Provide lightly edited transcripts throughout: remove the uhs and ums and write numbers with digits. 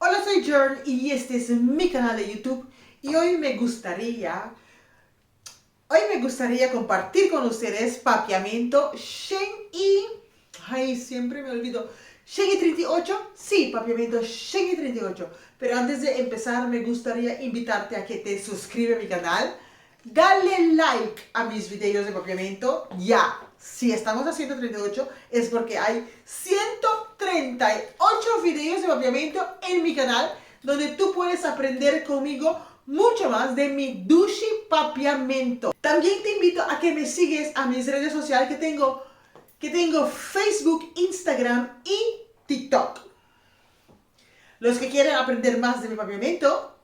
Hola, soy Jern y este es mi canal de YouTube y hoy me gustaría compartir con ustedes papiamento Shen-Yi. Ay, siempre me olvido. Shen-Yi 38. Sí, papiamento Shen-Yi 38. Pero antes de empezar me gustaría invitarte a que te suscribas a mi canal. Dale like a mis videos de papiamento. Ya, si estamos a 138 es porque hay 138 videos de papiamento en mi canal donde tú puedes aprender conmigo mucho más de mi Dushi papiamento. También te invito a que me sigues a mis redes sociales que tengo Facebook, Instagram y TikTok. Los que quieren aprender más de mi papiamento,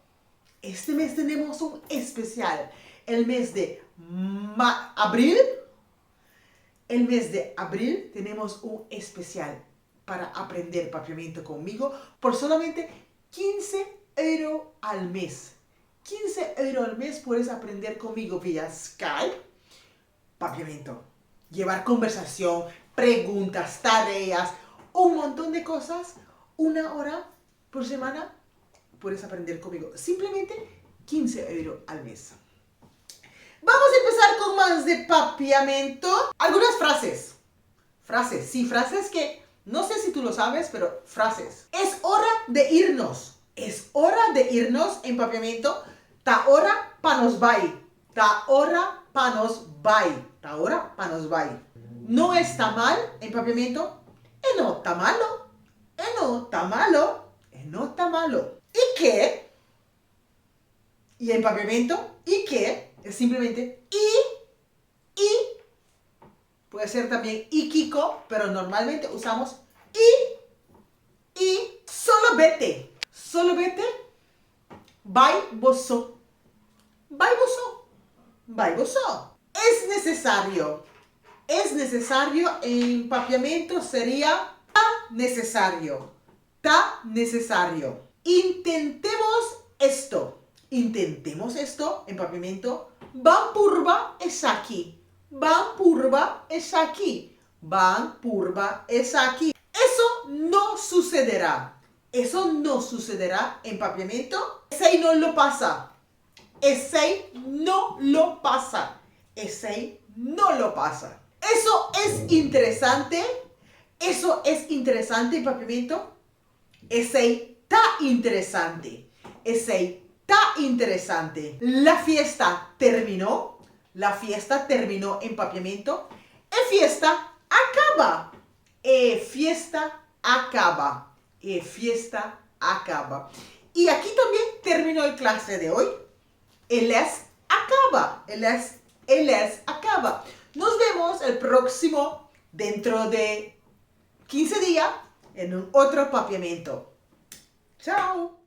este mes tenemos un especial. El mes de abril. El mes de abril tenemos un especial para aprender papiamento conmigo por solamente 15 euros al mes. 15 euros al mes puedes aprender conmigo vía Skype papiamento. Llevar conversación, preguntas, tareas, un montón de cosas. 1 hora por semana puedes aprender conmigo. Simplemente 15 euros al mes. Vamos a empezar con más de papiamento. Algunas frases. Frases que no sé si tú lo sabes, pero frases. Es hora de irnos. Es hora de irnos en papiamento. Ta hora pa nos vai. Ta hora pa nos vai. Ta hora pa nos vai. No está mal en papiamento. No está malo. No está malo. No está malo. ¿Y qué? Y en papiamento, ¿y qué? Es simplemente y. Puede ser también y Kiko, pero normalmente usamos y. Solo vete. Solo vete. Vai você. Vai você. Vai você. Es necesario. Es necesario en papiamento sería ta necesario. Ta necesario. Intentemos esto. Intentemos esto en papiamento. Van purva es aquí. Van purva es aquí. Van purva es aquí. Eso no sucederá. Eso no sucederá en papiamento. Ese no lo pasa. Ese no lo pasa. Ese no lo pasa. Eso es interesante. Eso es interesante en papiamento. Ese está interesante. Ese está interesante. La fiesta terminó. La fiesta terminó en papiamento. Fiesta acaba. Fiesta acaba. Fiesta acaba. Y aquí también terminó el clase de hoy. El es acaba. El es acaba. Nos vemos el próximo dentro de 15 días en un otro papiamento. Chao.